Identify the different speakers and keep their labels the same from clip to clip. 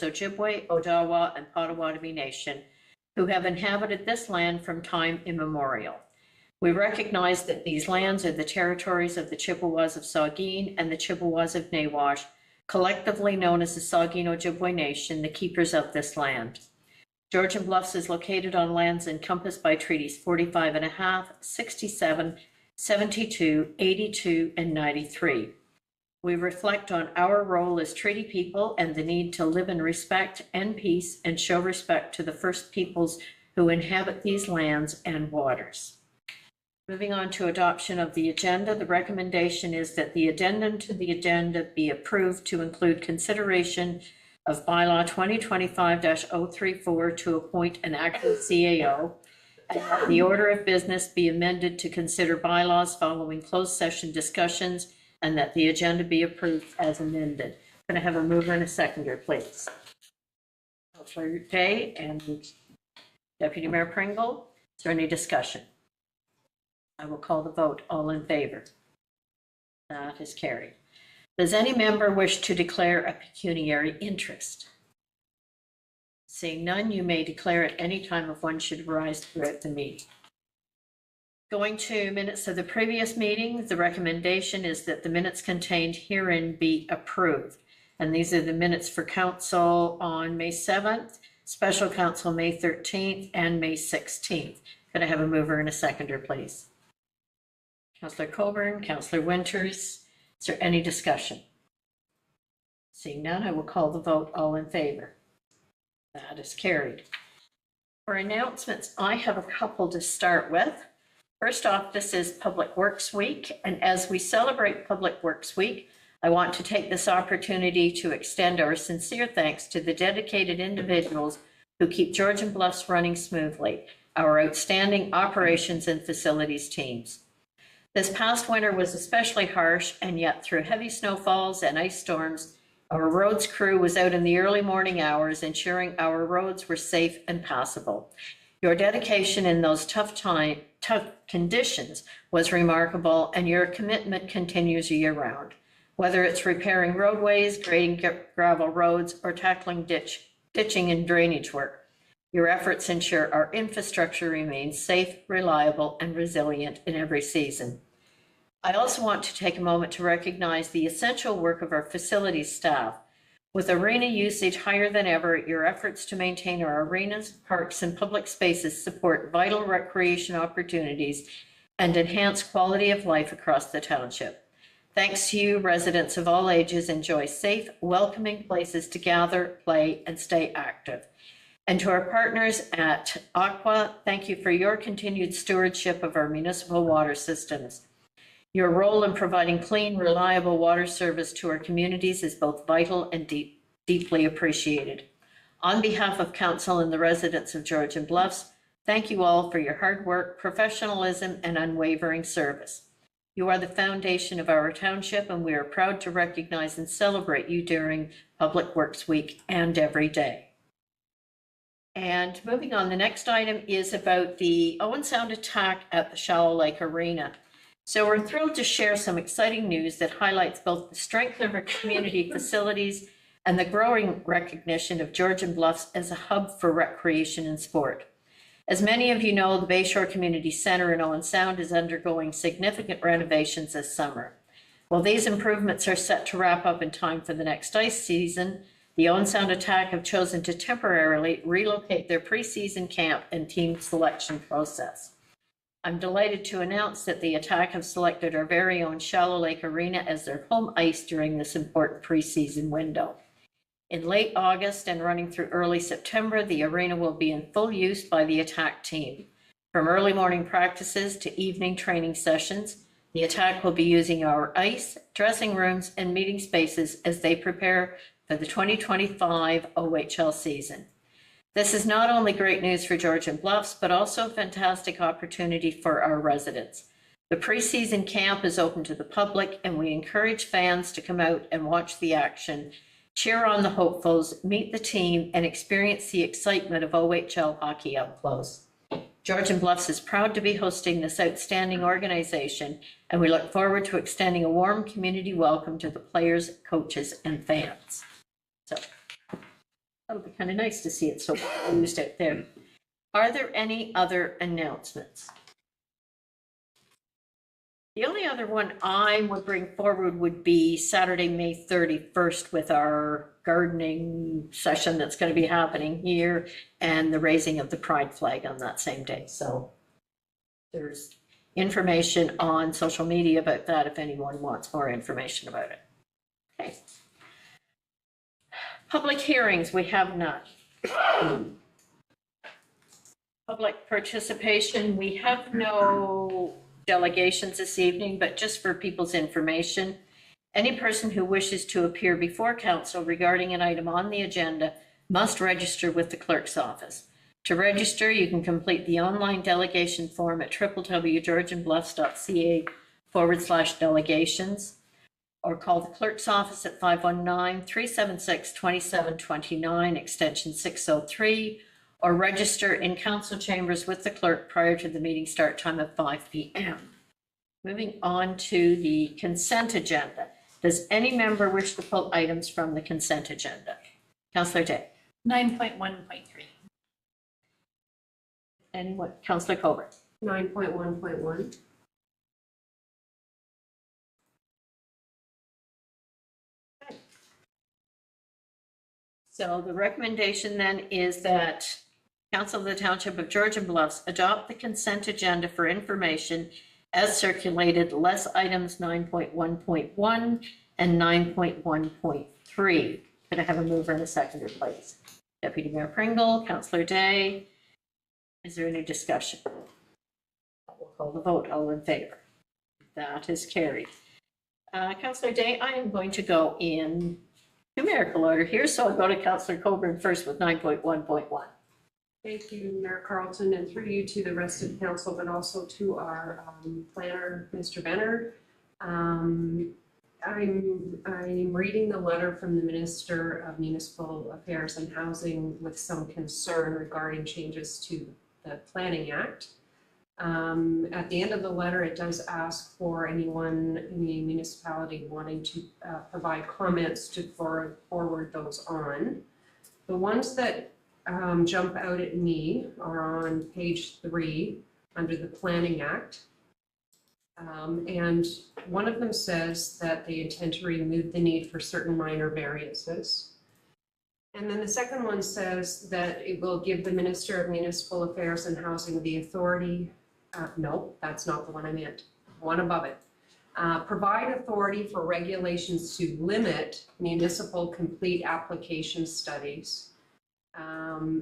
Speaker 1: Ojibwe, Odawa, and Potawatomi Nation, who have inhabited this land from time immemorial. We recognize that these lands are the territories of the Chippewas of Saugeen and the Chippewas of Nawash, collectively known as the Saugeen Ojibwe Nation, the keepers of this land. Georgian Bluffs is located on lands encompassed by treaties 45.5, 67, 72, 82, and 93. We reflect on our role as treaty people and the need to live in respect and peace and show respect to the First Peoples who inhabit these lands and waters. Moving on to adoption of the agenda, the recommendation is that the addendum to the agenda be approved to include consideration of bylaw 2025-034 to appoint an acting CAO, and that the order of business be amended to consider bylaws following closed session discussions, and that the agenda be approved as amended. Can I have a mover and a seconder, please? Councillor Day and Deputy Mayor Pringle. Is there any discussion? I will call the vote. All in favor? That is carried. Does any member wish to declare a pecuniary interest? Seeing none, you may declare at any time if one should arise throughout the meeting. Going to minutes of the previous meeting, the recommendation is that the minutes contained herein be approved. And these are the minutes for council on May 7th, special council May 13th, and May 16th. Could I have a mover and a seconder, please? Councillor Coburn, Councillor Winters. Is there any discussion? Seeing none, I will call the vote. All in favor? That is carried. For announcements, I have a couple to start with. First off, this is Public Works Week, and as we celebrate Public Works Week, I want to take this opportunity to extend our sincere thanks to the dedicated individuals who keep Georgian Bluffs running smoothly, our outstanding operations and facilities teams. This past winter was especially harsh, and yet through heavy snowfalls and ice storms, our roads crew was out in the early morning hours, ensuring our roads were safe and passable. Your dedication in those tough conditions was remarkable, and your commitment continues year-round. Whether it's repairing roadways, grading gravel roads, or tackling ditching and drainage work, your efforts ensure our infrastructure remains safe, reliable, and resilient in every season. I also want to take a moment to recognize the essential work of our facilities staff. With arena usage higher than ever, your efforts to maintain our arenas, parks, and public spaces support vital recreation opportunities and enhance quality of life across the township. Thanks to you, residents of all ages enjoy safe, welcoming places to gather, play, and stay active. And to our partners at Aqua, thank you for your continued stewardship of our municipal water systems. Your role in providing clean, reliable water service to our communities is both vital and deeply appreciated. On behalf of Council and the residents of Georgian Bluffs, thank you all for your hard work, professionalism, and unwavering service. You are the foundation of our township, and we are proud to recognize and celebrate you during Public Works Week and every day. And moving on, the next item is about the Owen Sound attack at the Shallow Lake Arena. So we're thrilled to share some exciting news that highlights both the strength of our community facilities and the growing recognition of Georgian Bluffs as a hub for recreation and sport. As many of you know, the Bayshore Community Center in Owen Sound is undergoing significant renovations this summer. While these improvements are set to wrap up in time for the next ice season, the Owen Sound Attack have chosen to temporarily relocate their preseason camp and team selection process. I'm delighted to announce that the Attack have selected our very own Shallow Lake Arena as their home ice during this important preseason window. In late August and running through early September, the arena will be in full use by the Attack team. From early morning practices to evening training sessions, the Attack will be using our ice, dressing rooms, and meeting spaces as they prepare for the 2025 OHL season. This is not only great news for Georgian Bluffs, but also a fantastic opportunity for our residents. The preseason camp is open to the public, and we encourage fans to come out and watch the action, cheer on the hopefuls, meet the team, and experience the excitement of OHL hockey up close. Georgian Bluffs is proud to be hosting this outstanding organization, and we look forward to extending a warm community welcome to the players, coaches, and fans. So, That'll be kind of nice to see it so well used out there. Are there any other announcements? The only other one I would bring forward would be Saturday, May 31st with our gardening session that's going to be happening here and the raising of the pride flag on that same day. So there's information on social media about that if anyone wants more information about it. Okay. Public hearings, we have none. Public participation, we have no delegations this evening, but just for people's information, any person who wishes to appear before council regarding an item on the agenda must register with the clerk's office. To register, you can complete the online delegation form at www.georgianbluffs.ca/delegations or call the clerk's office at 519-376-2729, extension 603, or register in council chambers with the clerk prior to the meeting start time of 5 p.m. Moving on to the consent agenda. Does any member wish to pull items from the consent agenda? Councillor Day.
Speaker 2: 9.1.3.
Speaker 1: Anyone? Councillor Coburn.
Speaker 3: 9.1.1.
Speaker 1: So the recommendation then is that Council of the Township of Georgian Bluffs adopt the consent agenda for information as circulated, less items 9.1.1 and 9.1.3. Could I have a mover and a seconder, please? Deputy Mayor Pringle, Councillor Day. Is there any discussion? We'll call the vote. All in favor? That is carried. Councillor Day, I am going to go in numerical order here, so I'll go to Councillor Coburn first with 9.1.1.
Speaker 3: Thank you, Mayor Carlton, and through you to the rest of the council, but also to our planner, Mr. Benner. I'm reading the letter from the Minister of Municipal Affairs and Housing with some concern regarding changes to the Planning Act. At the end of the letter, it does ask for anyone in the municipality wanting to provide comments to forward those on. The ones that jump out at me are on page 3 under the Planning Act. And one of them says that they intend to remove the need for certain minor variances. And then the second one says that it will give the Minister of Municipal Affairs and Housing the authority. No, that's not the one I meant. One above it. Provide authority for regulations to limit municipal complete application studies.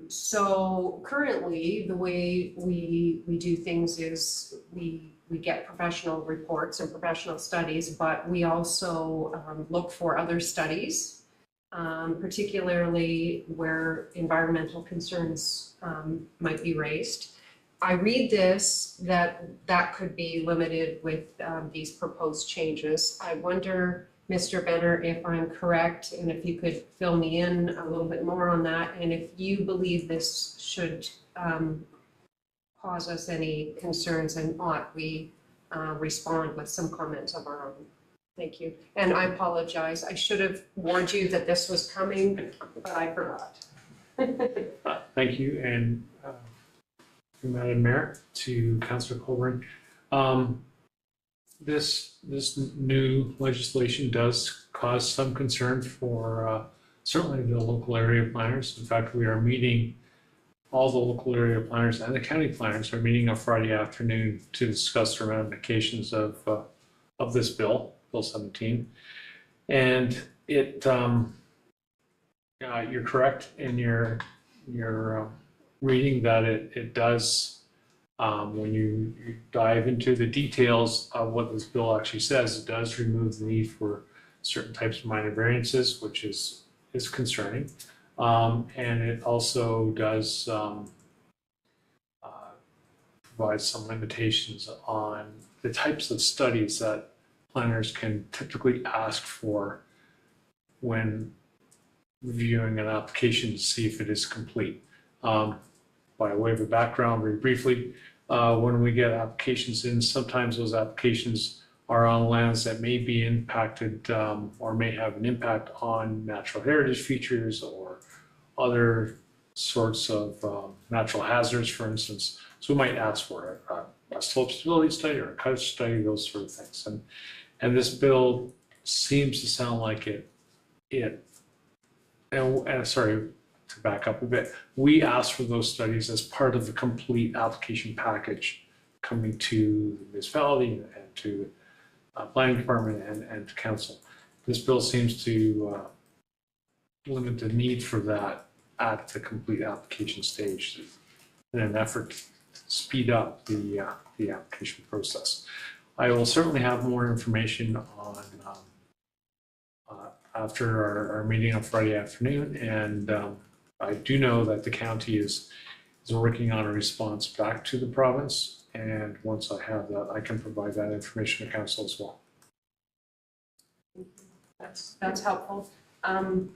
Speaker 3: So currently, the way we do things is we get professional reports and professional studies, but we also look for other studies, particularly where environmental concerns might be raised. I read this that could be limited with these proposed changes. I wonder, Mr. Benner, if I'm correct, and if you could fill me in a little bit more on that, and if you believe this should cause us any concerns, and ought we respond with some comments of our own. Thank you. And I apologize. I should have warned you that this was coming, but I forgot.
Speaker 4: Thank you, and Madam Mayor, to Councillor Coburn. This new legislation does cause some concern for certainly the local area planners. In fact, we are meeting, all the local area planners and the county planners are meeting on Friday afternoon to discuss the ramifications of this bill, Bill 17. And it, you're correct in your reading that it does. When you dive into the details of what this bill actually says, it does remove the need for certain types of minor variances, which is concerning. And it also does provide some limitations on the types of studies that planners can typically ask for when reviewing an application to see if it is complete. By way of a background, very briefly, when we get applications in, sometimes those applications are on lands that may be impacted or may have an impact on natural heritage features other sorts of natural hazards, for instance. So we might ask for a slope stability study or a cut study, those sort of things. And this bill seems to sound like and sorry, to back up a bit, we asked for those studies as part of the complete application package coming to the municipality and to planning department and to council. This bill seems to limit the need for that at the complete application stage in an effort to speed up the application process. I will certainly have more information on after our meeting on Friday afternoon, and I do know that the county is working on a response back to the province, and once I have that, I can provide that information to council as well.
Speaker 3: That's helpful. I'm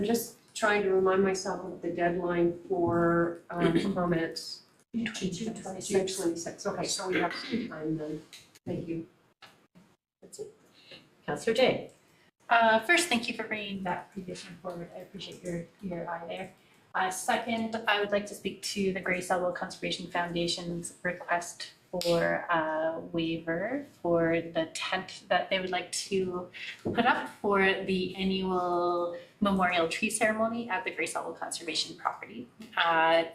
Speaker 3: just trying to remind myself of the deadline for comments. June 26. Okay, so we have some time then. Thank you.
Speaker 1: That's it. Councillor Day.
Speaker 2: First, thank you for bringing that previous one forward. I appreciate your eye there. Second, I would like to speak to the Grey Stubble Conservation Foundation's request for a waiver for the tent that they would like to put up for the annual memorial tree ceremony at the Grey Stubble Conservation property.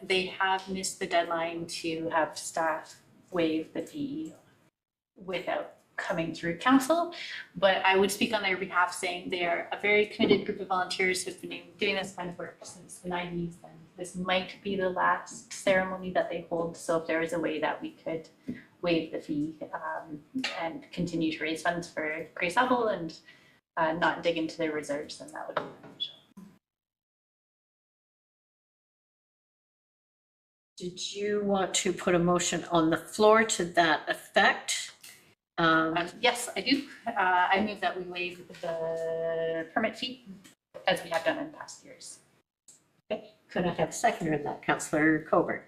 Speaker 2: They have missed the deadline to have staff waive the fee without coming through council, but I would speak on their behalf saying they are a very committed group of volunteers who've been doing this kind of work since the 90s, and this might be the last ceremony that they hold. So if there is a way that we could waive the fee and continue to raise funds for Grey Stubble and not dig into their reserves, then that would be beneficial.
Speaker 1: Did you want to put a motion on the floor to that effect?
Speaker 2: Yes, I do. I move that we waive the permit fee as we have done in past years.
Speaker 1: Okay. Could I have a seconder in that, Councillor Coburn?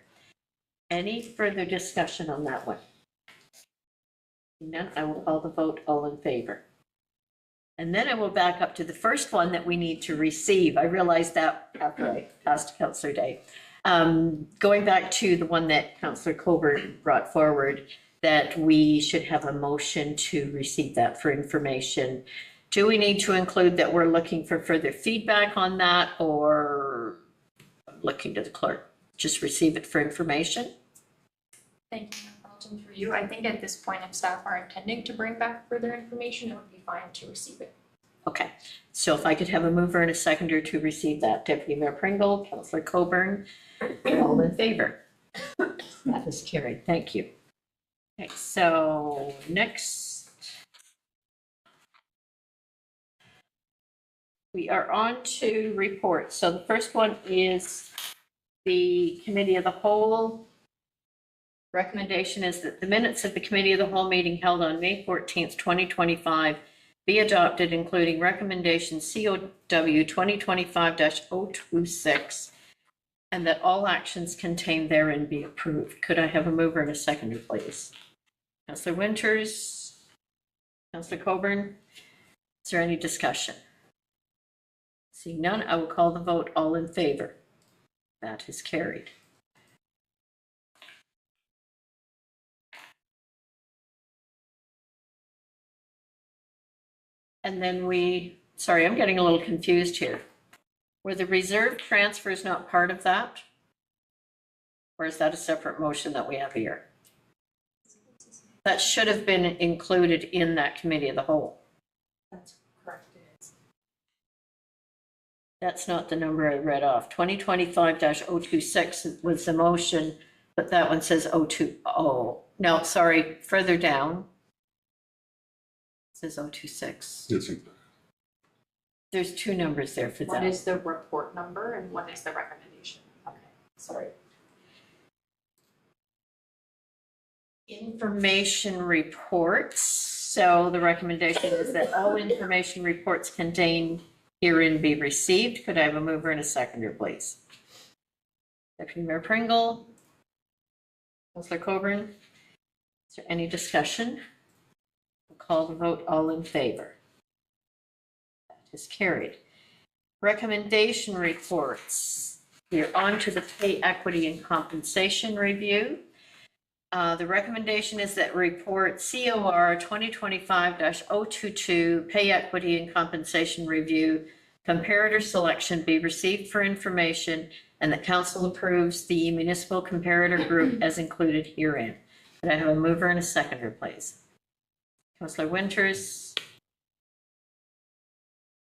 Speaker 1: Any further discussion on that one? None, I will call the vote, all in favor. And then I will back up to the first one that we need to receive. I realized that after I passed Councillor Day. Going back to the one that Councillor Coburn brought forward, that we should have a motion to receive that for information. Do we need to include that we're looking for further feedback on that, or looking to the clerk, just receive it for information?
Speaker 5: Thank you, Madam Carlton, for you. I think at this point, if staff are intending to bring back further information, it would be fine to receive it.
Speaker 1: Okay, so if I could have a mover and a seconder to receive that, Deputy Mayor Pringle, Councillor Coburn, all in favor? That is carried, thank you. Okay, so next we are on to reports. So the first one is the Committee of the Whole. Recommendation is that the minutes of the Committee of the Whole meeting held on May 14th, 2025 be adopted, including recommendation COW 2025-026, and that all actions contained therein be approved. Could I have a mover and a seconder, please? Councillor Winters, Councillor Coburn, is there any discussion? Seeing none, I will call the vote, all in favor. That is carried. And then sorry, I'm getting a little confused here. Were the reserve transfers not part of that? Or is that a separate motion that we have here? That should have been included in that Committee of the Whole.
Speaker 5: That's correct, it is.
Speaker 1: That's not the number I read off. 2025-026 was the motion, but that one says 020. No, sorry, further down. It says 026. There's two numbers there for
Speaker 5: What
Speaker 1: that.
Speaker 5: is the report number and what is the recommendation? Okay, sorry.
Speaker 1: Information reports. So the recommendation is that all information reports contained herein be received. Could I have a mover and a seconder, please? Deputy Mayor Pringle, Councillor Coburn, is there any discussion? We'll call the vote, all in favor. That is carried. Recommendation reports. We're on to the pay equity and compensation review. The recommendation is that report COR 2025-022, pay equity and compensation review, comparator selection be received for information, and that council approves the municipal comparator group as included herein. Could I have a mover and a seconder, please? Councillor Winters,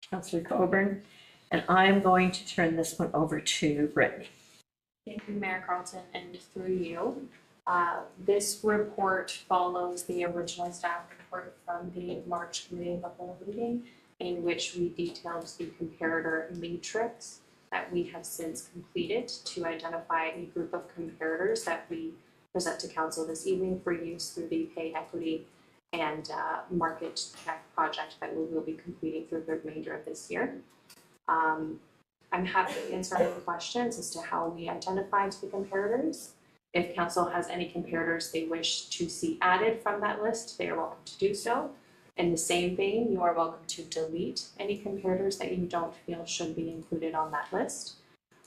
Speaker 1: Councillor Coburn, and I'm going to turn this one over to Brittany.
Speaker 5: Thank you, Mayor Carlton, and through you. This report follows the original staff report from the March Committee of the Whole meeting, in which we detailed the comparator matrix that we have since completed to identify a group of comparators that we present to council this evening for use through the pay equity and market check project that we will be completing through the remainder of this year. I'm happy to answer any questions as to how we identified the comparators. If council has any comparators they wish to see added from that list, they are welcome to do so. In the same vein, you are welcome to delete any comparators that you don't feel should be included on that list.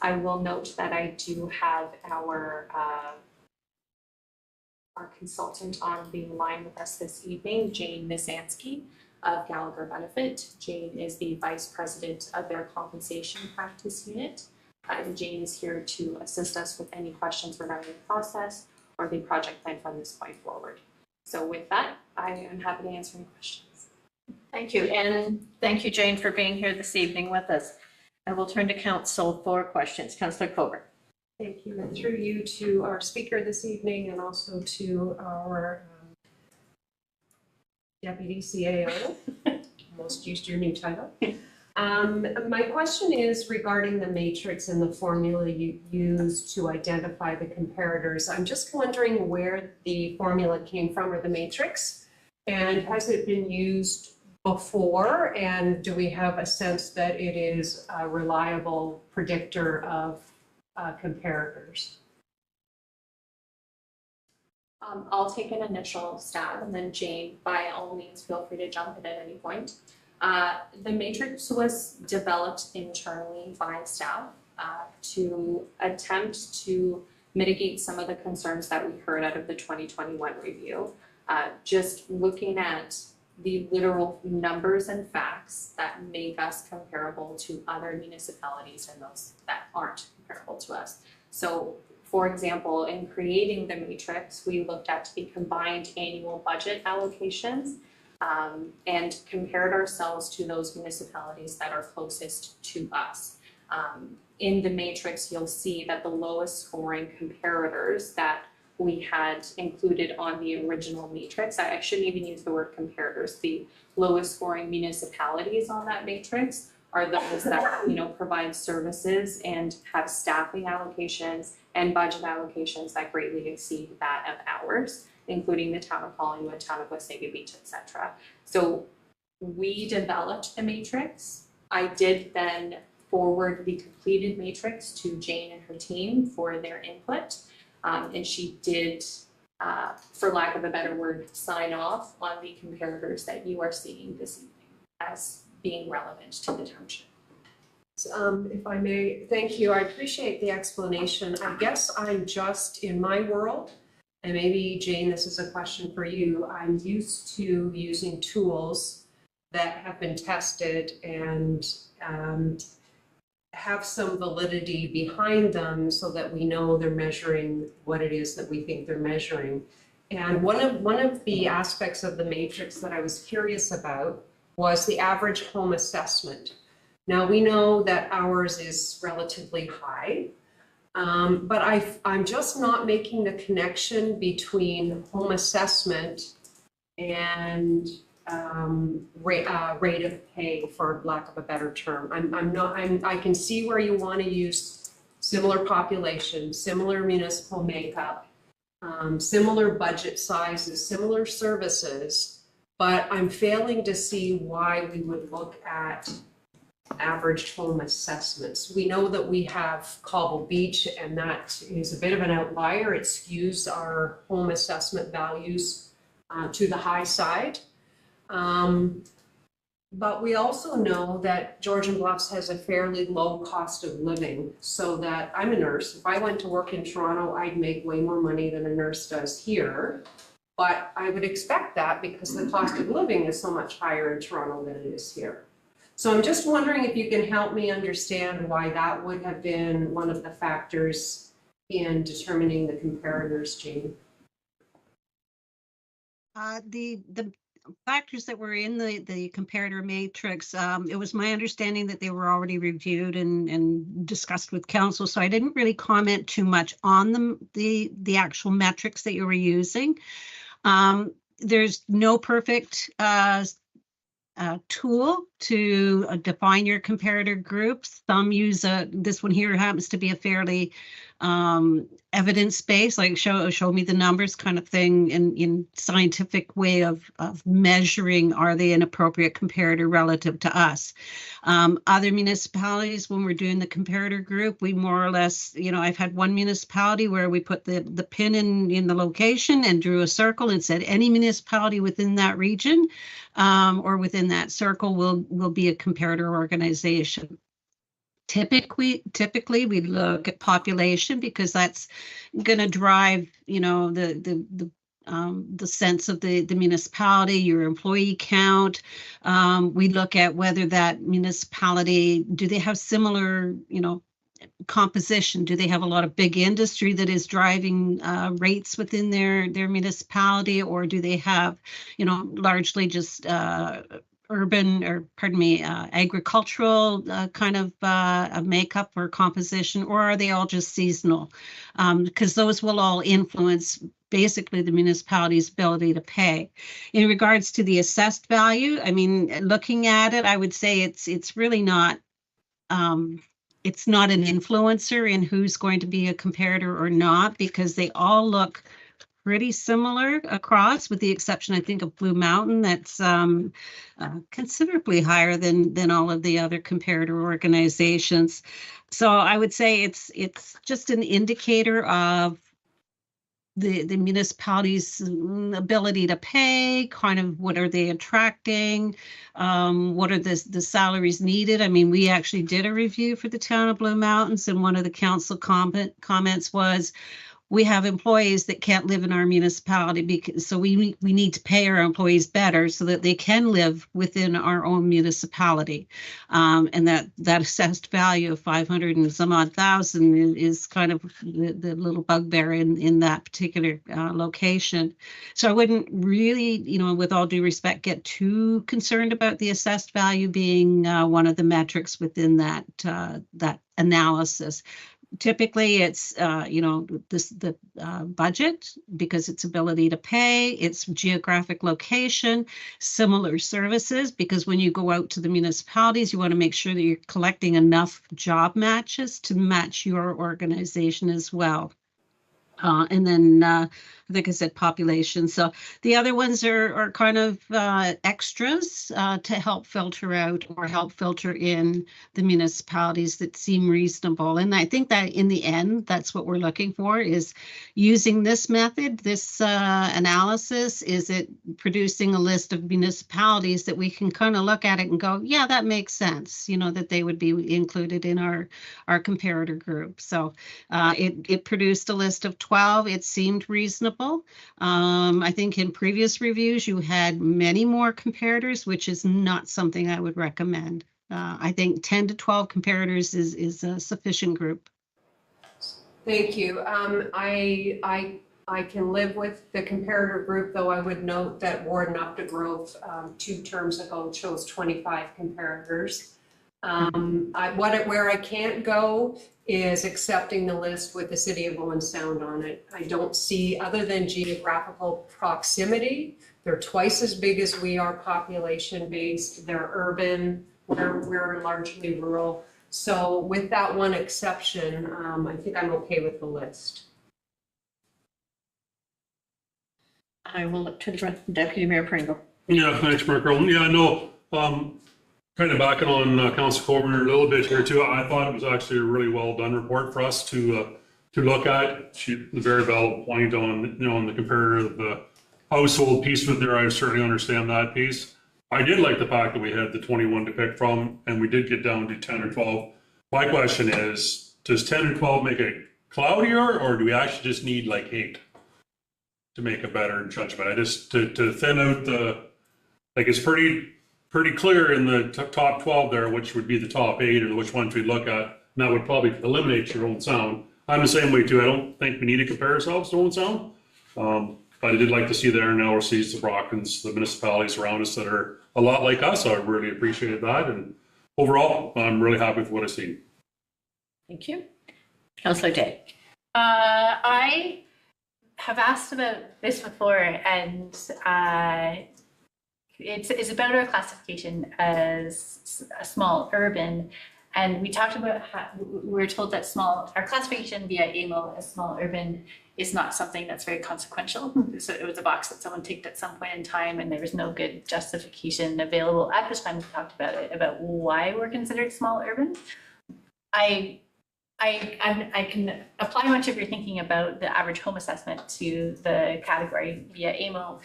Speaker 5: I will note that I do have our consultant on the line with us this evening, Jane Misansky of Gallagher Benefit. Jane is the Vice President of their Compensation Practice Unit. And Jane is here to assist us with any questions regarding the process or the project plan from this point forward. So with that, I am happy to answer any questions.
Speaker 1: Thank you, and thank you, Jane, for being here this evening with us. I will turn to council for questions. Councillor Coburn.
Speaker 3: Thank you, and through you to our speaker this evening and also to our Deputy CAO. Almost used your new title. My question is regarding the matrix and the formula you used to identify the comparators. I'm just wondering where the formula came from, or the matrix, and has it been used before, and do we have a sense that it is a reliable predictor of comparators?
Speaker 5: I'll take an initial stab, and then Jane, by all means, feel free to jump in at any point. The matrix was developed internally by staff to attempt to mitigate some of the concerns that we heard out of the 2021 review. Just looking at the literal numbers and facts that make us comparable to other municipalities and those that aren't comparable to us. So, for example, in creating the matrix, we looked at the combined annual budget allocations and compared ourselves to those municipalities that are closest to us. In the matrix, you'll see that the lowest scoring comparators that we had included on the original matrix, I shouldn't even use the word comparators, the lowest scoring municipalities on that matrix are those that, provide services and have staffing allocations and budget allocations that greatly exceed that of ours, including the town of Collingwood, town of Wasaga Beach, etc. So we developed the matrix. I did then forward the completed matrix to Jane and her team for their input. And she did, for lack of a better word, sign off on the comparators that you are seeing this evening as being relevant to the township.
Speaker 3: If I may, thank you. I appreciate the explanation. I guess I'm just in my world, and maybe Jane, this is a question for you. I'm used to using tools that have been tested and have some validity behind them so that we know they're measuring what it is that we think they're measuring. And one of the aspects of the matrix that I was curious about was the average home assessment. Now we know that ours is relatively high, but I'm just not making the connection between home assessment and rate of pay, for lack of a better term. I can see where you want to use similar population, similar municipal makeup, similar budget sizes, similar services, but I'm failing to see why we would look at average home assessments. We know that we have Cobble Beach, and that is a bit of an outlier. It skews our home assessment values to the high side. But we also know that Georgian Bluffs has a fairly low cost of living, so that I'm a nurse. If I went to work in Toronto, I'd make way more money than a nurse does here. But I would expect that because the cost of living is so much higher in Toronto than it is here. So I'm just wondering if you can help me understand why that would have been one of the factors in determining the comparators, Jean.
Speaker 6: The factors that were in the comparator matrix, it was my understanding that they were already reviewed and discussed with council, so I didn't really comment too much on the actual metrics that you were using. There's no perfect tool to define your comparator groups. Some use this one here happens to be a fairly evidence-based, like show me the numbers kind of thing in scientific way of measuring, are they an appropriate comparator relative to us. Other municipalities, when we're doing the comparator group, we more or less, I've had one municipality where we put the pin in the location and drew a circle and said any municipality within that region or within that circle will be a comparator organization. Typically, we look at population because that's going to drive, the sense of the municipality, your employee count. We look at whether that municipality, do they have similar, composition? Do they have a lot of big industry that is driving rates within their municipality, or do they have, largely just urban, or agricultural kind of a makeup or composition, or are they all just seasonal? Because those will all influence basically the municipality's ability to pay. In regards to the assessed value, I mean, looking at it, I would say it's really not, it's not an influencer in who's going to be a comparator or not, because they all look pretty similar across, with the exception, I think, of Blue Mountain. That's considerably higher than all of the other comparator organizations. So I would say it's just an indicator of the municipality's ability to pay, kind of what are they attracting, what are the salaries needed. I mean, we actually did a review for the town of Blue Mountains, and one of the council comments was, we have employees that can't live in our municipality, so we need to pay our employees better so that they can live within our own municipality. And that assessed value of 500 and some odd thousand is kind of the little bugbear in that particular location. So I wouldn't really, with all due respect, get too concerned about the assessed value being one of the metrics within that analysis. Typically, it's, the budget, because it's ability to pay, it's geographic location, similar services, because when you go out to the municipalities, you want to make sure that you're collecting enough job matches to match your organization as well. And then, I think I said population. So the other ones are kind of extras to help filter out or help filter in the municipalities that seem reasonable. And I think that in the end, that's what we're looking for, is using this method, this analysis. Is it producing a list of municipalities that we can kind of look at it and go, yeah, that makes sense, that they would be included in our comparator group. So it produced a list of 12. It seemed reasonable. I think in previous reviews, you had many more comparators, which is not something I would recommend. I think 10 to 12 comparators is a sufficient group.
Speaker 3: Thank you. I can live with the comparator group, though I would note that Warden Updegrove 2 terms ago chose 25 comparators. Where I can't go is accepting the list with the city of Owen Sound on it. I don't see, other than geographical proximity, they're twice as big as we are population based, they're urban, we're largely rural. So with that one exception, I think I'm okay with the list.
Speaker 1: I will look to the Deputy Mayor Pringle.
Speaker 7: Yeah, thanks, Mark. Yeah, no, kind of backing on Council Coburn a little bit here too. I thought it was actually a really well done report for us to look at. The very valid point on, on the comparator of the household piece of it there. I certainly understand that piece. I did like the fact that we had the 21 to pick from, and we did get down to 10 or 12. My question is, does 10 or 12 make it cloudier, or do we actually just need like 8 to make a better judgment? I just, to thin out like it's pretty clear in the top 12 there, which would be the top 8 or which ones we look at. And that would probably eliminate your own sound. I'm the same way too. I don't think we need to compare ourselves to own sound. But I did like to see the NLRCs, the Brockens, the municipalities around us that are a lot like us. So I really appreciated that. And overall, I'm really happy with what I've seen.
Speaker 1: Thank you. Councillor Day.
Speaker 2: I have asked about this before, and it's about our classification as a small urban. And we talked about how we were told that our classification via AMO as small urban is not something that's very consequential. So it was a box that someone ticked at some point in time, and there was no good justification available at the time we talked about it, about why we're considered small urban. I can apply much of your thinking about the average home assessment to the category via AMO.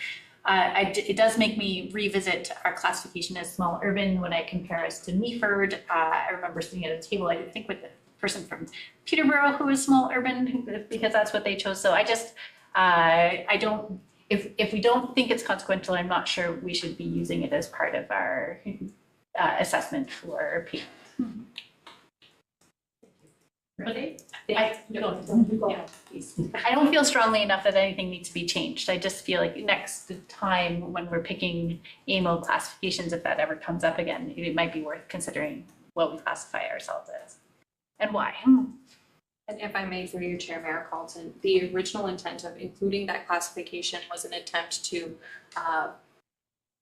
Speaker 2: It does make me revisit our classification as small urban when I compare us to Meaford. I remember sitting at a table, I think with the person from Peterborough who was small urban, because that's what they chose. So I don't, if we don't think it's consequential, I'm not sure we should be using it as part of our assessment for people.
Speaker 5: Really?
Speaker 2: I don't feel strongly enough that anything needs to be changed. I just feel like next time when we're picking AMO classifications, if that ever comes up again, it might be worth considering what we classify ourselves as and why.
Speaker 5: And if I may, through your chair, Mayor Carlton, the original intent of including that classification was an attempt to,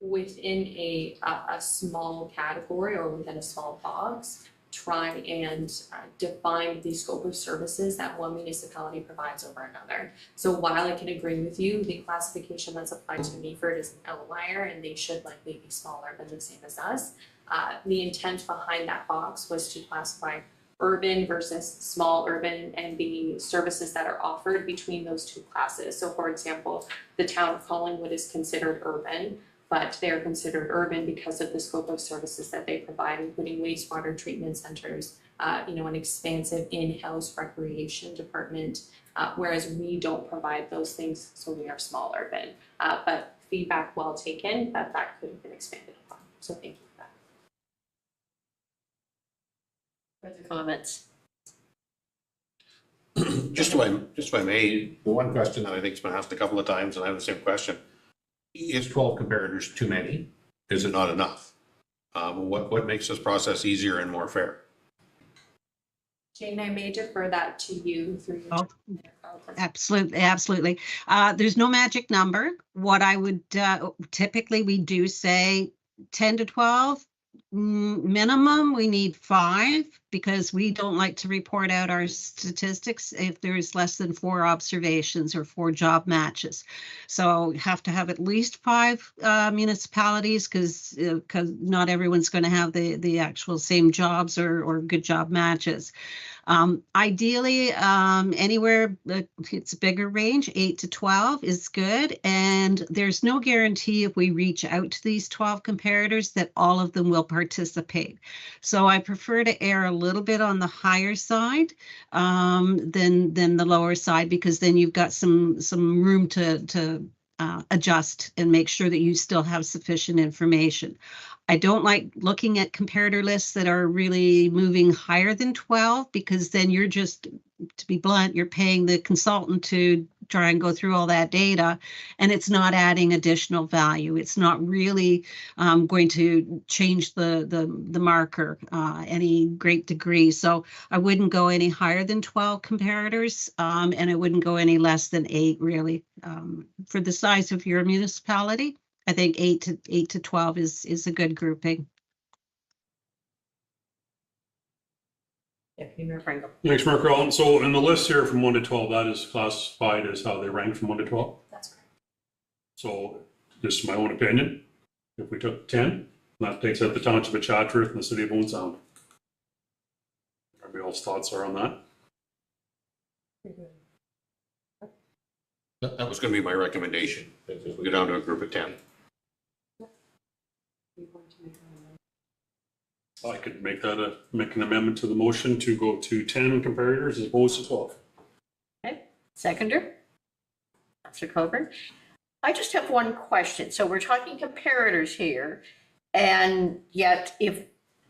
Speaker 5: within a small category or within a small box, try and define the scope of services that one municipality provides over another. So while I can agree with you, the classification that's applied to Meaford is an outlier and they should likely be smaller than the same as us. The intent behind that box was to classify urban versus small urban and the services that are offered between those two classes. So for example, the town of Collingwood is considered urban, but they're considered urban because of the scope of services that they provide, including wastewater treatment centers, an expansive in-house recreation department, whereas we don't provide those things, so we are small urban. But feedback well taken, that could have been expanded upon. So thank you for that.
Speaker 1: Further comments?
Speaker 8: Just if I may, the one question that I think's been asked a couple of times, and I have the same question. Is 12 comparators too many? Is it not enough? What makes this process easier and more fair?
Speaker 5: Jane, I may defer that to you through your
Speaker 6: Absolutely. There's no magic number. What I would typically we do say 10 to 12. Minimum, we need 5 because we don't like to report out our statistics if there's less than 4 observations or 4 job matches. So have to have at least 5 municipalities because not everyone's going to have the actual same jobs or good job matches. Ideally, anywhere it's a bigger range, 8 to 12 is good. And there's no guarantee if we reach out to these 12 comparators that all of them will participate. So I prefer to err a little bit on the higher side than the lower side, because then you've got some room to adjust and make sure that you still have sufficient information. I don't like looking at comparator lists that are really moving higher than 12, because then you're just, to be blunt, you're paying the consultant to try and go through all that data, and it's not adding additional value. It's not really going to change the marker any great degree. So I wouldn't go any higher than 12 comparators, and I wouldn't go any less than 8 really. For the size of your municipality, I think 8 to 12 is a good grouping.
Speaker 1: Deputy Mayor Franco.
Speaker 7: Thanks, Mayor Carlton. So in the list here from 1 to 12, that is classified as how they rank from 1 to 12.
Speaker 5: That's correct.
Speaker 7: So this is my own opinion. If we took 10, that takes out the township of Chatsworth and the city of Owen Sound. Everybody else's thoughts are on that?
Speaker 8: That was going to be my recommendation, if we go down to a group of 10.
Speaker 7: I could make an amendment to the motion to go to 10 comparators as opposed to 12.
Speaker 1: Seconder? Counselor Coburn? I just have one question. So we're talking comparators here, and yet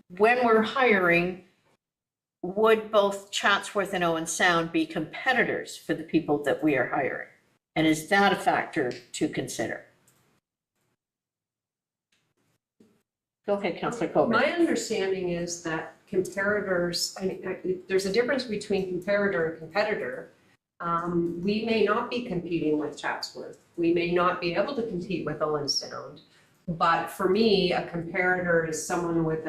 Speaker 1: when we're hiring, would both Chatsworth and Owen Sound be competitors for the people that we are hiring? And is that a factor to consider? Go ahead, Counselor Coburn.
Speaker 3: My understanding is that comparators, there's a difference between comparator and competitor. We may not be competing with Chatsworth. We may not be able to compete with Owen Sound. But for me, a comparator is someone with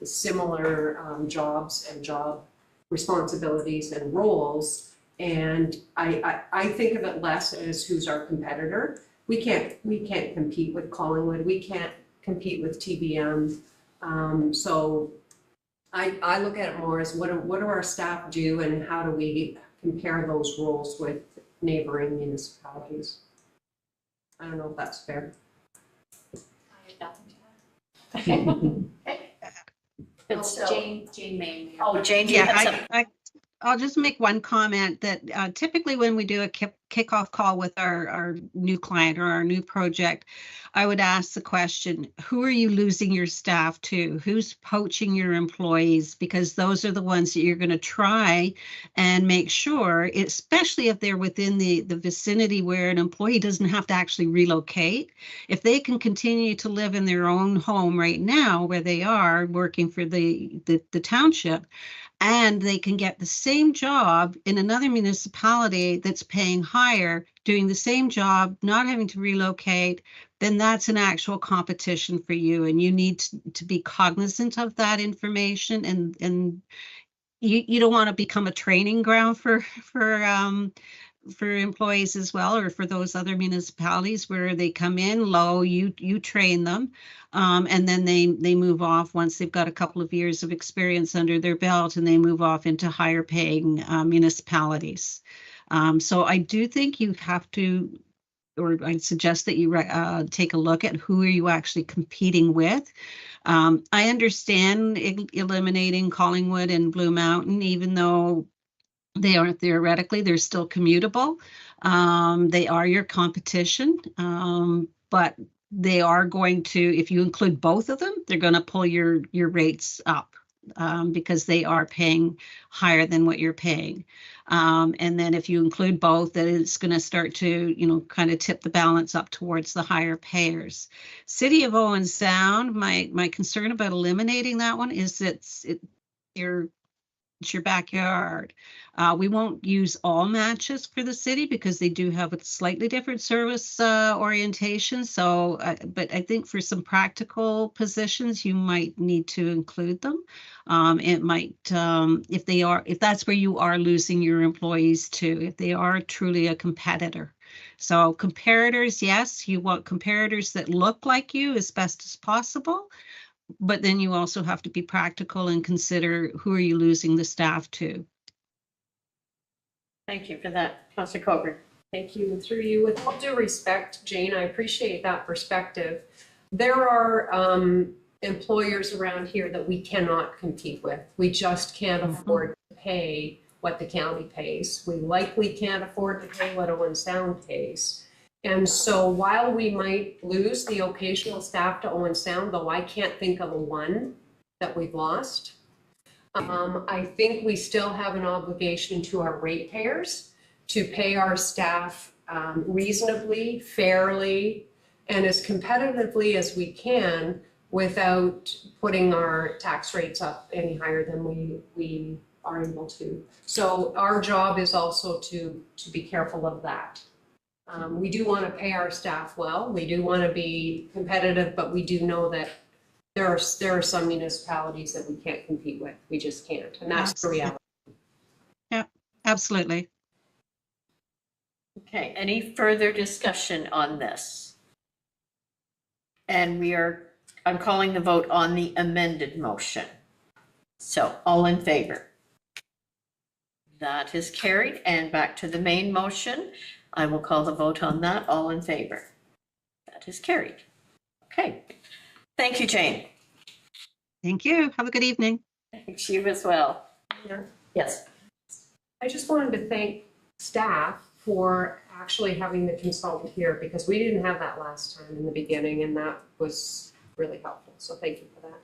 Speaker 3: similar jobs and job responsibilities and roles. And I think of it less as who's our competitor. We can't compete with Collingwood. We can't compete with TBM. So I look at it more as what do our staff do and how do we compare those roles with neighboring municipalities? I don't know if that's fair.
Speaker 5: I have nothing to add.
Speaker 1: It's
Speaker 5: Jane May.
Speaker 1: Oh, Jane, do you have something?
Speaker 6: I'll just make one comment that typically when we do a kickoff call with our new client or our new project, I would ask the question, who are you losing your staff to? Who's poaching your employees? Because those are the ones that you're going to try and make sure, especially if they're within the vicinity where an employee doesn't have to actually relocate. If they can continue to live in their own home right now where they are working for the township, and they can get the same job in another municipality that's paying higher, doing the same job, not having to relocate, then that's an actual competition for you. And you need to be cognizant of that information. And you don't want to become a training ground for employees as well, or for those other municipalities where they come in low, you train them, and then they move off once they've got a couple of years of experience under their belt, and they move off into higher paying municipalities. So I do think you have to, or I suggest that you take a look at who are you actually competing with. I understand eliminating Collingwood and Blue Mountain, even though they are theoretically, they're still commutable. They are your competition, but they are going to, if you include both of them, they're going to pull your rates up because they are paying higher than what you're paying. And then if you include both, then it's going to start to, kind of tip the balance up towards the higher payers. City of Owen Sound, my concern about eliminating that one is it's your backyard. We won't use all matches for the city because they do have a slightly different service orientation. So, but I think for some practical positions, you might need to include them. It might, if that's where you are losing your employees to, if they are truly a competitor. So comparators, yes, you want comparators that look like you as best as possible. But then you also have to be practical and consider who are you losing the staff to.
Speaker 1: Thank you for that, Councilor Coburn.
Speaker 3: Thank you. Through you, with all due respect, Jane, I appreciate that perspective. There are employers around here that we cannot compete with. We just can't afford to pay what the county pays. We likely can't afford to pay what Owen Sound pays. And so while we might lose the occasional staff to Owen Sound, though I can't think of a one that we've lost, I think we still have an obligation to our ratepayers to pay our staff reasonably, fairly, and as competitively as we can without putting our tax rates up any higher than we are able to. So our job is also to be careful of that. We do want to pay our staff well. We do want to be competitive, but we do know that there are some municipalities that we can't compete with. We just can't, and that's the reality.
Speaker 6: Yeah, absolutely.
Speaker 1: Okay, any further discussion on this? And I'm calling the vote on the amended motion. So all in favor? That is carried, and back to the main motion. I will call the vote on that. All in favor? That is carried. Okay. Thank you, Jane.
Speaker 6: Thank you. Have a good evening.
Speaker 1: Thanks, you as well. Yes.
Speaker 3: I just wanted to thank staff for actually having the consultant here because we didn't have that last time in the beginning and that was really helpful. So thank you for that.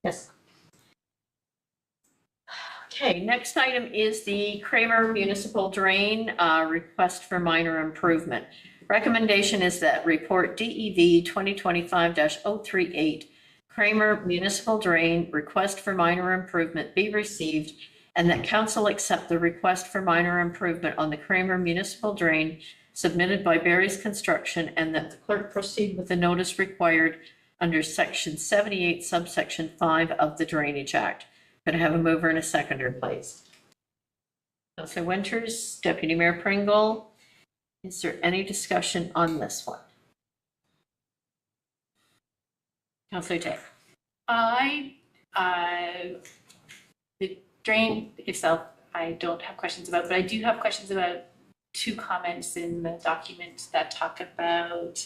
Speaker 1: Yes. Okay, next item is the Kramer Municipal Drain request for minor improvement. Recommendation is that report DEV 2025-038 Kramer Municipal Drain request for minor improvement be received and that council accept the request for minor improvement on the Kramer Municipal Drain submitted by Barry's Construction and that the clerk proceed with the notice required under section 78 subsection 5 of the Drainage Act. Could I have a mover and a seconder, please? Councillor Winters, Deputy Mayor Pringle. Is there any discussion on this one? Councillor Day.
Speaker 2: The drain itself, I don't have questions about, but I do have questions about two comments in the document that talk about,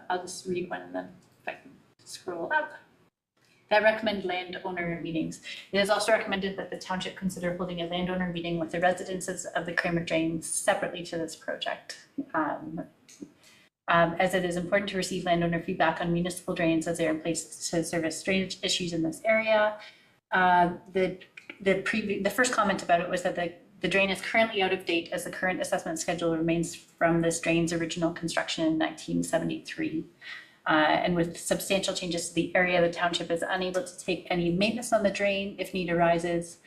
Speaker 2: I'll just read one of them if I can scroll up. That recommend landowner meetings. It is also recommended that the township consider holding a landowner meeting with the residences of the Kramer Drain separately to this project. As it is important to receive landowner feedback on municipal drains as they're in place to service drainage issues in this area. The first comment about it was that the drain is currently out of date as the current assessment schedule remains from this drain's original construction in 1973. And with substantial changes to the area, the township is unable to take any maintenance on the drain if need arises.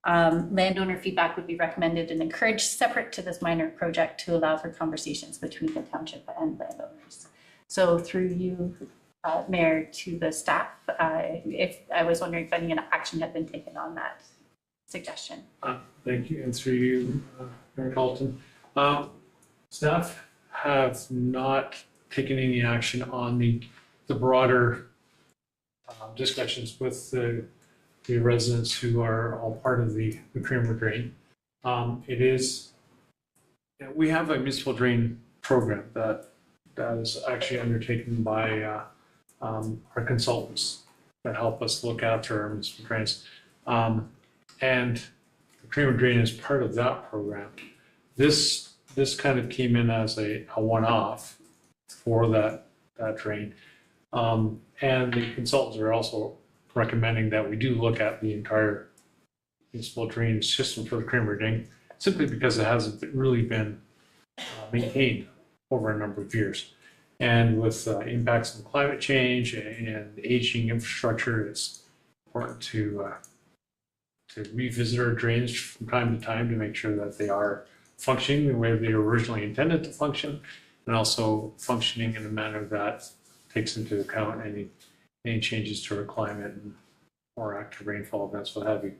Speaker 2: Landowner feedback would be recommended and encouraged separate to this minor project to allow for conversations between the township and landowners. So through you, Mayor, to the staff, if I was wondering if any action had been taken on that suggestion.
Speaker 4: Thank you, and through you, Mayor Carlton. Staff have not taken any action on the broader discussions with the residents who are all part of the Kramer Drain. We have a municipal drain program that is actually undertaken by our consultants that help us look after our municipal drains. And the Kramer Drain is part of that program. This kind of came in as a one-off for that drain. And the consultants are also recommending that we do look at the entire municipal drainage system for the Kramer Drain, simply because it hasn't really been maintained over a number of years. And with impacts on climate change and aging infrastructure, it's important to revisit our drains from time to time to make sure that they are functioning the way they were originally intended to function, and also functioning in a manner that takes into account any changes to our climate and more active rainfall events, what have you.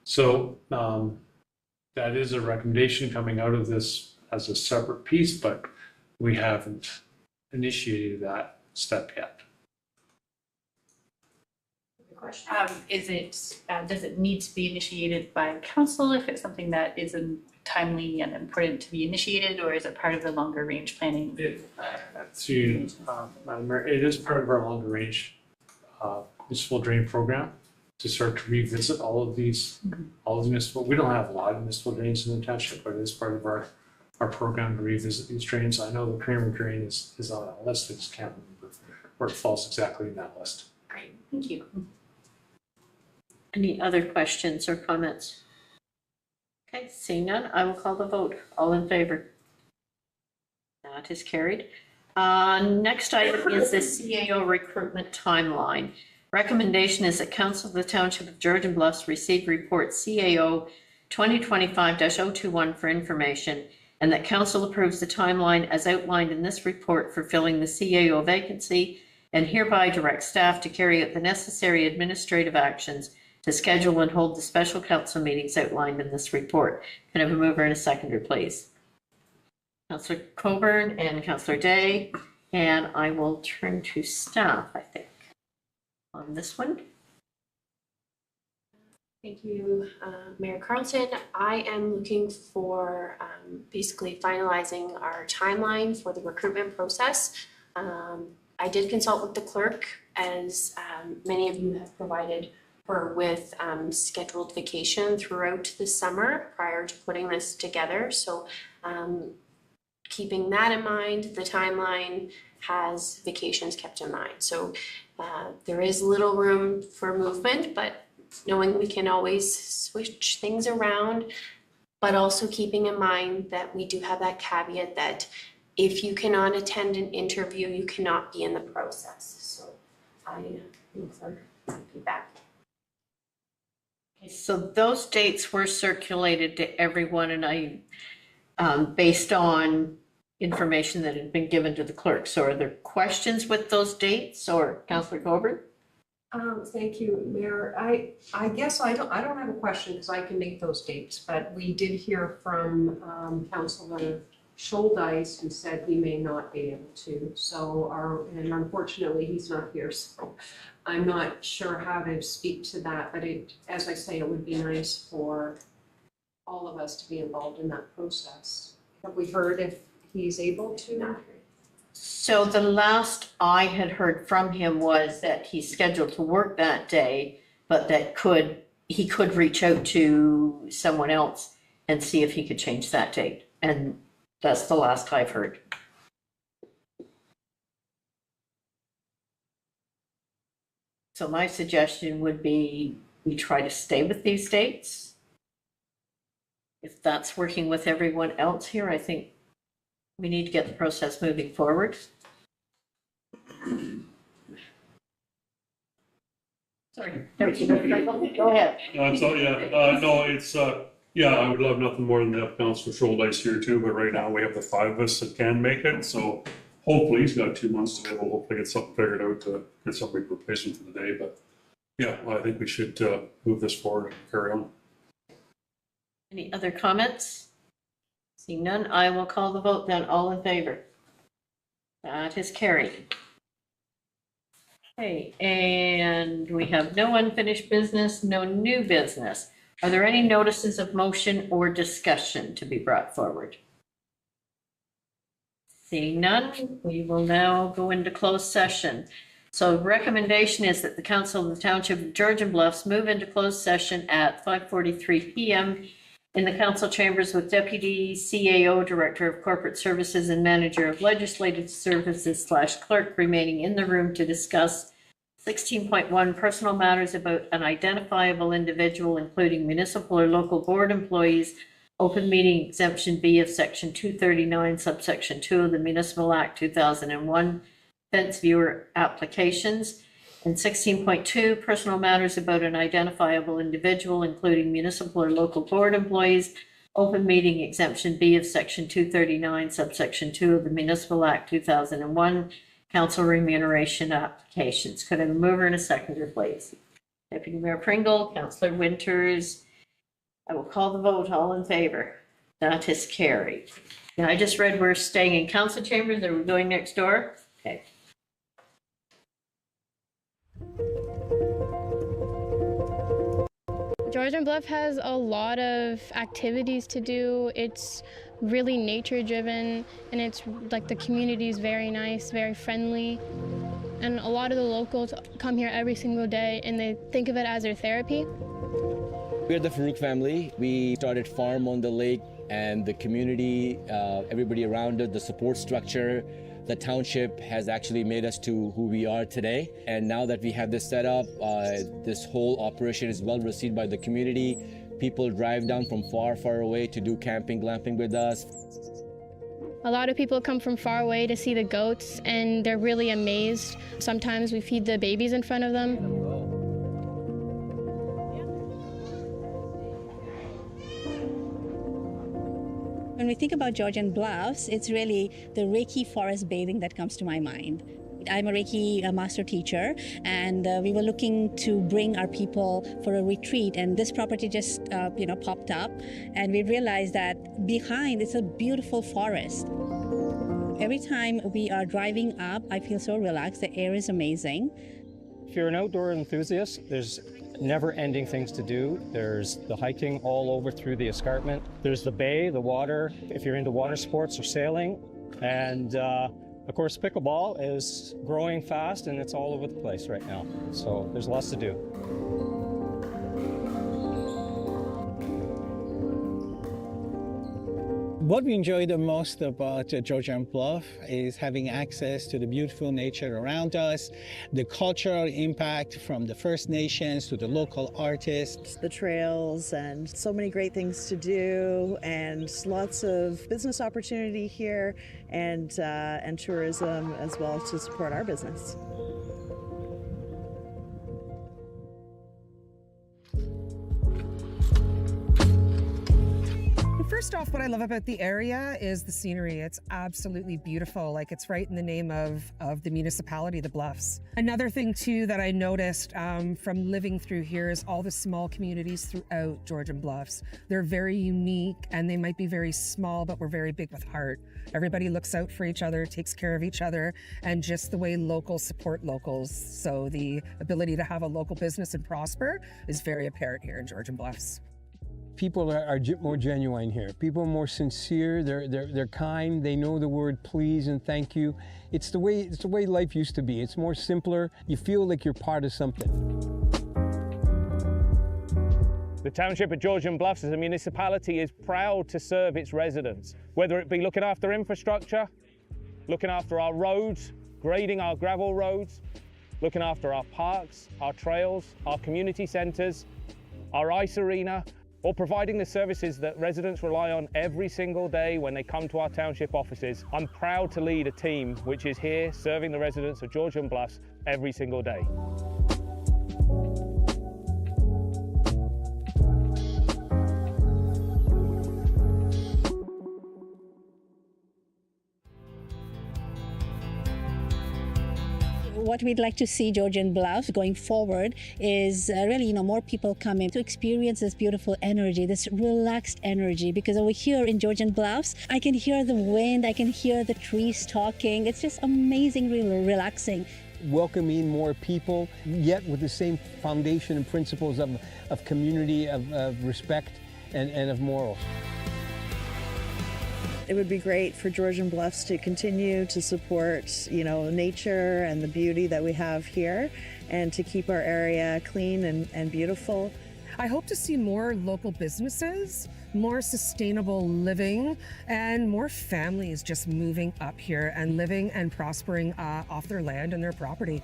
Speaker 4: So that is a recommendation coming out of this as a separate piece, but we haven't initiated that step yet.
Speaker 2: Does it need to be initiated by council if it's something that isn't timely and important to be initiated, or is it part of the longer range planning?
Speaker 4: Madam Mayor, it is part of our longer range municipal drain program to start to revisit all of these municipal. We don't have a lot of municipal drains in the township, but it is part of our program to revisit these drains. I know the Kramer Drain is on a list. I just can't remember where it falls exactly in that list.
Speaker 2: Great, thank you.
Speaker 1: Any other questions or comments? Okay, seeing none, I will call the vote. All in favor? That is carried. Next item is the CAO recruitment timeline. Recommendation is that Council of the Township of Georgian Bluffs receive report CAO 2025-021 for information, and that Council approves the timeline as outlined in this report for filling the CAO vacancy, and hereby direct staff to carry out the necessary administrative actions to schedule and hold the special council meetings outlined in this report. Can I have a mover and a seconder, please? Councillor Coburn and Councillor Day, and I will turn to staff, I think, on this one.
Speaker 9: Thank you, Mayor Carlton. I am looking for basically finalizing our timeline for the recruitment process. I did consult with the clerk as many of you have provided her with scheduled vacation throughout the summer prior to putting this together. So keeping that in mind, the timeline has vacations kept in mind. So there is little room for movement, but knowing we can always switch things around, but also keeping in mind that we do have that caveat that if you cannot attend an interview, you cannot be in the process. So I look for feedback.
Speaker 1: So those dates were circulated to everyone, and I, based on information that had been given to the clerk. So are there questions with those dates, or Councillor Coburn?
Speaker 3: Thank you, Mayor. I guess I don't have a question because I can make those dates, but we did hear from Councillor Scholdice, who said he may not be able to. So and unfortunately he's not here, so I'm not sure how to speak to that, but as I say, it would be nice for all of us to be involved in that process. Have we heard if he's able to?
Speaker 1: So the last I had heard from him was that he's scheduled to work that day, but that he could reach out to someone else and see if he could change that date. And that's the last I've heard. So my suggestion would be we try to stay with these dates. If that's working with everyone else here, I think we need to get the process moving forward. Sorry. Go ahead.
Speaker 7: No, it's, I would love nothing more than to have Councillor Scholdice here too, but right now we have the 5 of us that can make it, so hopefully he's got 2 months to be able to hopefully get something figured out to get somebody to replace him for the day, but yeah, I think we should move this forward and carry on.
Speaker 1: Any other comments? Seeing none, I will call the vote then. All in favor? That is carried. Okay, and we have no unfinished business, no new business. Are there any notices of motion or discussion to be brought forward? Seeing none, we will now go into closed session. So recommendation is that the Council of the Township of Georgian Bluffs move into closed session at 5:43 p.m. in the council chambers with Deputy CAO, Director of Corporate Services, and Manager of Legislative Services / clerk remaining in the room to discuss 16.1 personal matters about an identifiable individual, including municipal or local board employees, open meeting exemption B of Section 239, subsection 2 of the Municipal Act 2001, fence viewer applications, and 16.2 personal matters about an identifiable individual, including municipal or local board employees, open meeting exemption B of Section 239, subsection 2 of the Municipal Act 2001, council remuneration applications. Could I have a mover and a seconder, please? Deputy Mayor Pringle, Councillor Winters. I will call the vote. All in favor? That is carried. Now, I just read we're staying in council chambers. Are we going next door? Okay.
Speaker 10: Georgian Bluff has a lot of activities to do. It's really nature driven, and it's like the community is very nice, very friendly. And a lot of the locals come here every single day and they think of it as their therapy.
Speaker 11: We're the Farouk family. We started Farm on the Lake, and the community, everybody around it, the support structure, the township has actually made us to who we are today. And now that we have this set up, this whole operation is well received by the community. People drive down from far, far away to do camping, glamping with us.
Speaker 10: A lot of people come from far away to see the goats, and they're really amazed. Sometimes we feed the babies in front of them.
Speaker 12: When we think about Georgian Bluffs, it's really the Reiki forest bathing that comes to my mind. I'm a Reiki master teacher, and we were looking to bring our people for a retreat, and this property just popped up, and we realized that behind it's a beautiful forest. Every time we are driving up, I feel so relaxed. The air is amazing.
Speaker 13: If you're an outdoor enthusiast, there's never-ending things to do. There's the hiking all over through the escarpment. There's the bay, the water, if you're into water sports or sailing. And Of course, pickleball is growing fast and it's all over the place right now. So there's lots to do.
Speaker 14: What we enjoy the most about Georgian Bluff is having access to the beautiful nature around us, the cultural impact from the First Nations to the local artists.
Speaker 15: The trails and so many great things to do and lots of business opportunity here and tourism as well to support our business.
Speaker 16: First off, what I love about the area is the scenery. It's absolutely beautiful. Like, it's right in the name of the municipality, the Bluffs. Another thing too that I noticed from living through here is all the small communities throughout Georgian Bluffs. They're very unique and they might be very small, but we're very big with heart. Everybody looks out for each other, takes care of each other, and just the way locals support locals. So the ability to have a local business and prosper is very apparent here in Georgian Bluffs.
Speaker 17: People are more genuine here. People are more sincere. They're kind. They know the word please and thank you. It's the way life used to be. It's more simpler. You feel like you're part of something.
Speaker 18: The Township of Georgian Bluffs as a municipality is proud to serve its residents, whether it be looking after infrastructure, looking after our roads, grading our gravel roads, looking after our parks, our trails, our community centres, our ice arena, or providing the services that residents rely on every single day when they come to our township offices. I'm proud to lead a team which is here serving the residents of Georgian Bluffs every single day.
Speaker 12: What we'd like to see Georgian Bluffs going forward is really, more people coming to experience this beautiful energy, this relaxed energy, because over here in Georgian Bluffs, I can hear the wind, I can hear the trees talking. It's just amazingly relaxing.
Speaker 17: Welcoming more people, yet with the same foundation and principles of community, of respect, and of morals.
Speaker 15: It would be great for Georgian Bluffs to continue to support, nature and the beauty that we have here and to keep our area clean and beautiful.
Speaker 16: I hope to see more local businesses, more sustainable living, and more families just moving up here and living and prospering off their land and their property.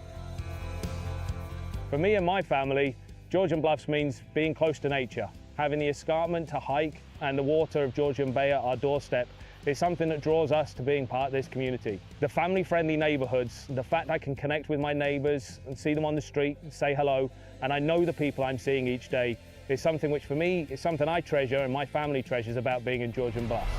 Speaker 18: For me and my family, Georgian Bluffs means being close to nature, having the escarpment to hike and the water of Georgian Bay at our doorstep is something that draws us to being part of this community. The family-friendly neighbourhoods, the fact I can connect with my neighbours and see them on the street and say hello, and I know the people I'm seeing each day, is something which for me is something I treasure and my family treasures about being in Georgian Bluffs.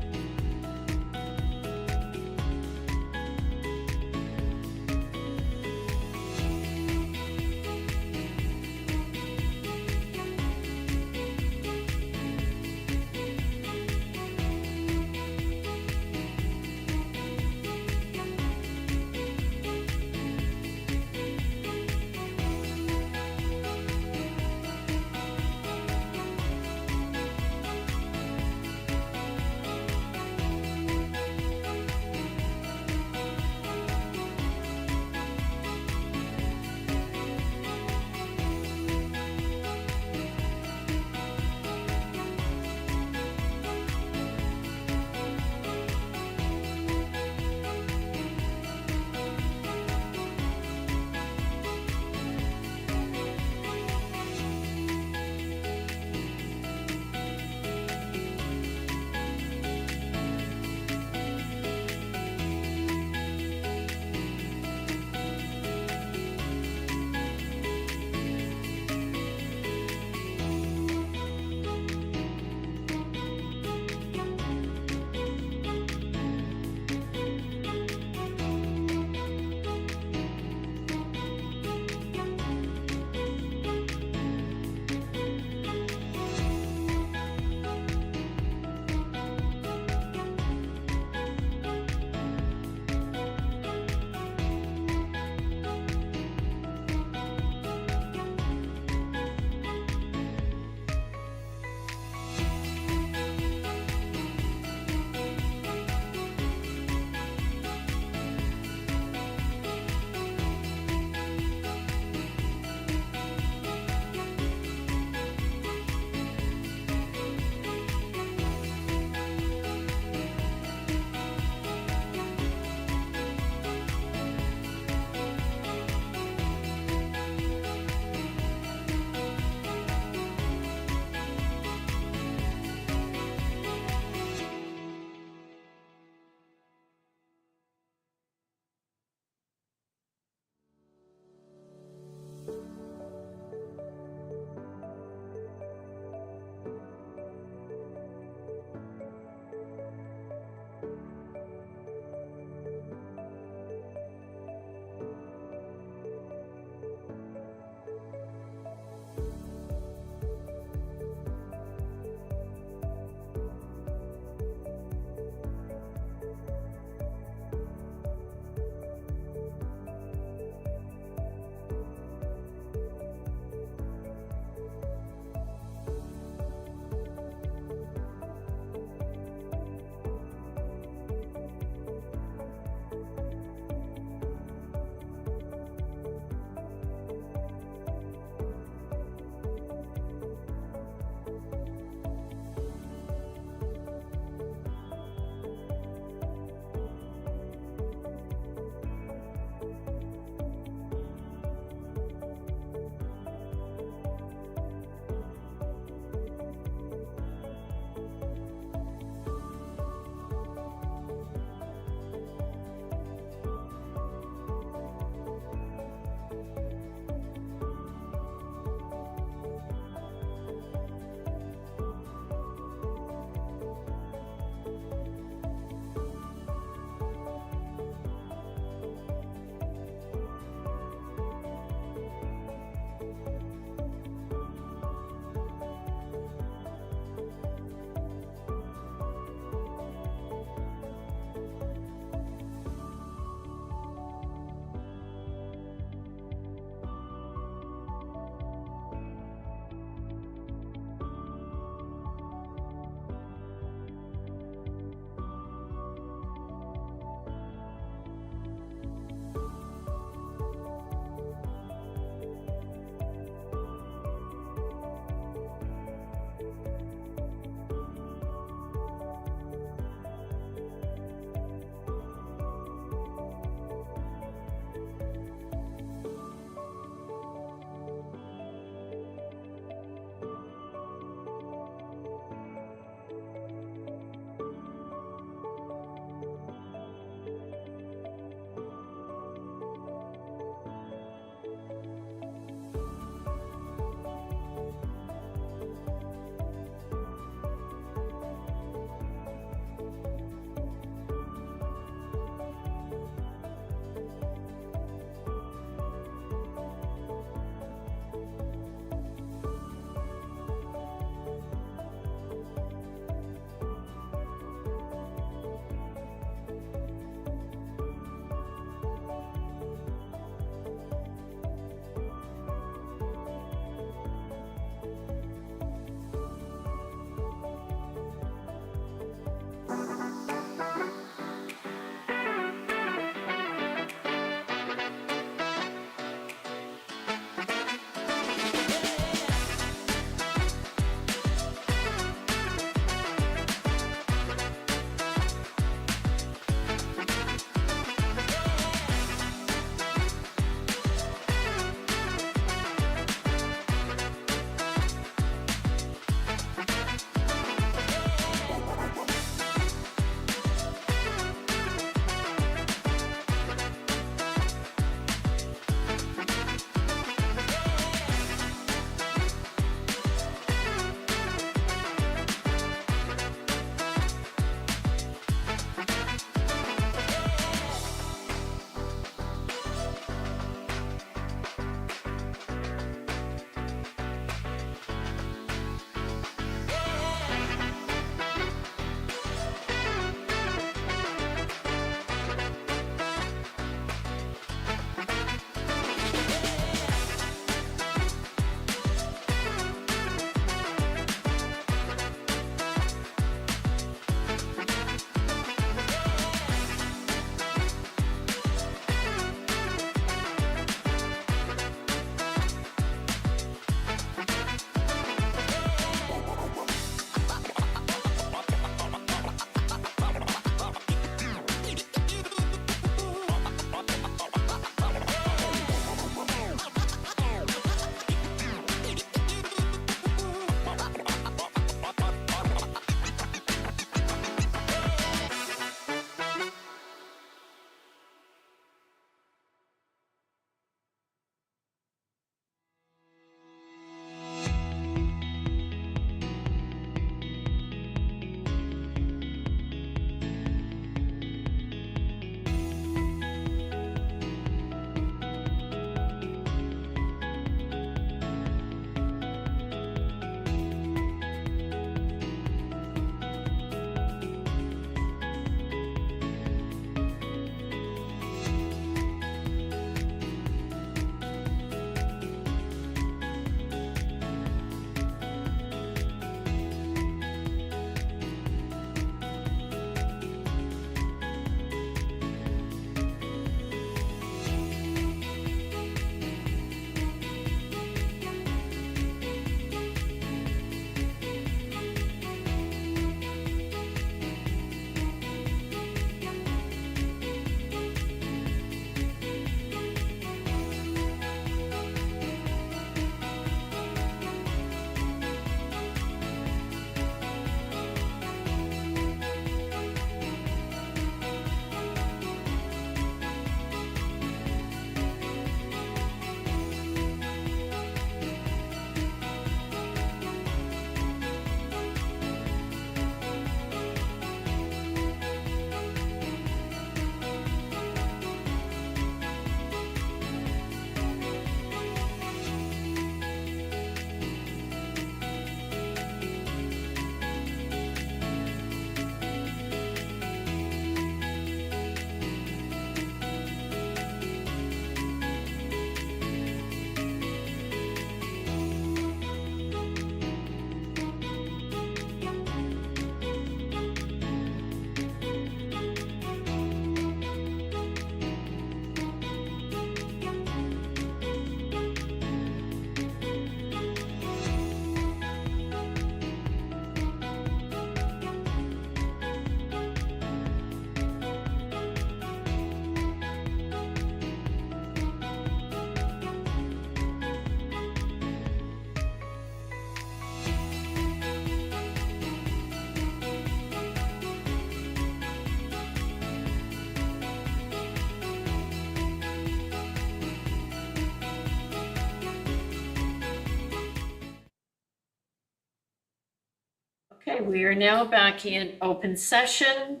Speaker 1: Okay, we are now back in open session.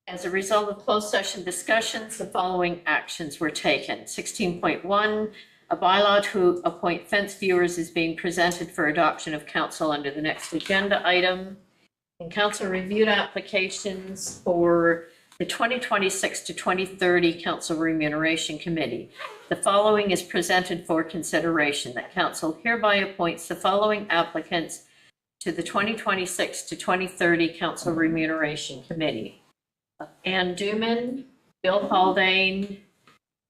Speaker 1: As a result of closed session discussions, the following actions were taken. 16.1, a bylaw to appoint fence viewers is being presented for adoption of council under the next agenda item. And council reviewed applications for the 2026 to 2030 Council Remuneration Committee. The following is presented for consideration, that council hereby appoints the following applicants to the 2026 to 2030 Council Remuneration Committee. Ann Duman, Bill Haldane,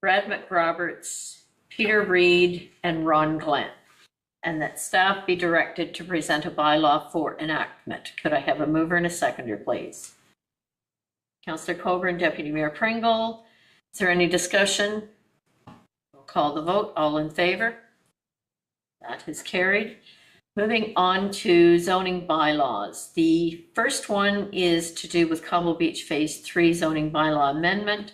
Speaker 1: Brad McRoberts, Peter Reed, and Ron Glenn. And that staff be directed to present a bylaw for enactment. Could I have a mover and a seconder, please? Councillor Coburn, Deputy Mayor Pringle. Is there any discussion? We'll call the vote. All in favor? That is carried. Moving on to zoning bylaws. The first one is to do with Cobble Beach Phase 3 zoning bylaw amendment.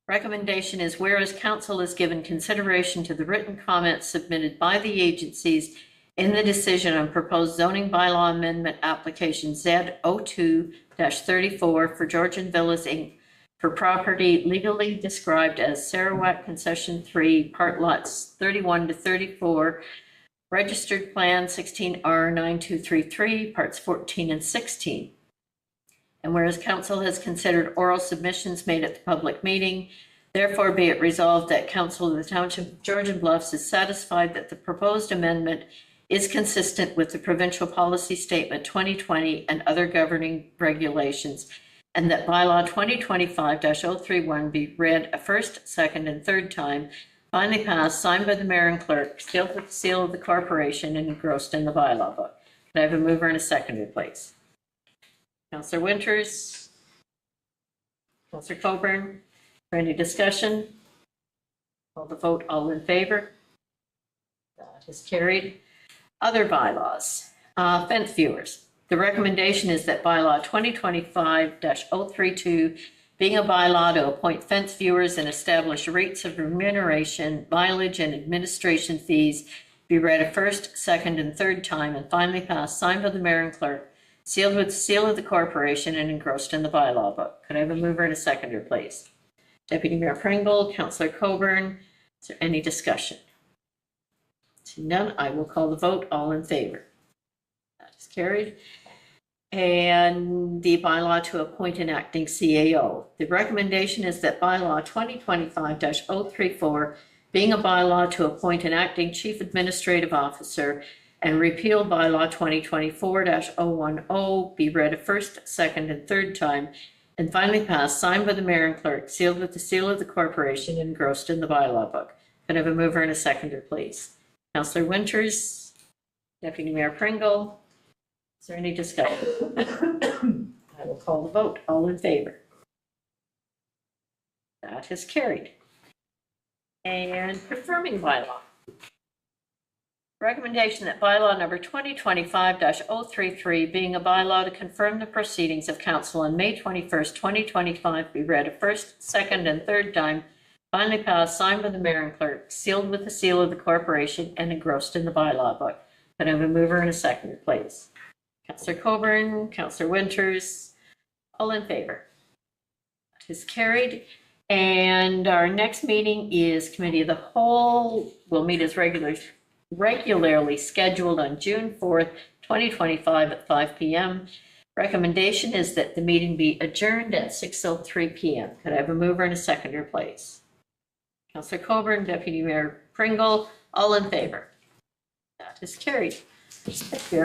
Speaker 1: Recommendation is whereas council has given consideration to the written comments submitted by the agencies in the decision on proposed zoning bylaw amendment application Z02-34 for Georgian Villas Inc. for property legally described as Sarawak Concession 3, part lots 31 to 34, registered plan 16R9233, parts 14 and 16. And whereas council has considered oral submissions made at the public meeting, therefore be it resolved that council of the Township of Georgian Bluffs is satisfied that the proposed amendment is consistent with the Provincial Policy Statement 2020 and other governing regulations, and that bylaw 2025-031 be read a first, second, and third time, finally passed, signed by the mayor and clerk, sealed with the seal of the corporation, and engrossed in the bylaw book. Can I have a mover and a seconder, please? Councillor Winters, Councillor Coburn, for any discussion? Call the vote, all in favor? That is carried. Other bylaws, fence viewers. The recommendation is that bylaw 2025-032, being a bylaw to appoint fence viewers and establish rates of remuneration, mileage, and administration fees, be read a first, second, and third time, and finally passed, signed by the mayor and clerk, sealed with the seal of the corporation, and engrossed in the bylaw book. Could I have a mover and a seconder, please? Deputy Mayor Pringle, Councillor Coburn, is there any discussion? Seeing none, I will call the vote. All in favor? That is carried. And the bylaw to appoint an acting CAO. The recommendation is that bylaw 2025-034, being a bylaw to appoint an acting chief administrative officer, and repeal bylaw 2024-010, be read a first, second, and third time, and finally passed, signed by the mayor and clerk, sealed with the seal of the corporation, and engrossed in the bylaw book. Can I have a mover and a seconder, please? Councillor Winters, Deputy Mayor Pringle. Is there any discussion? I will call the vote. All in favor? That is carried. And confirming bylaw. Recommendation that bylaw number 2025-033, being a bylaw to confirm the proceedings of council on May 21st, 2025, be read a first, second, and third time, finally passed, signed by the mayor and clerk, sealed with the seal of the corporation, and engrossed in the bylaw book. Can I have a mover and a seconder, please? Councillor Coburn, Councillor Winters, all in favor? That is carried. And our next meeting is Committee of the Whole. We'll meet as regularly scheduled on June 4th, 2025 at 5 p.m. Recommendation is that the meeting be adjourned at 6:03 p.m. Could I have a mover and a seconder, please? Councillor Coburn, Deputy Mayor Pringle, all in favor? That is carried. Thank you.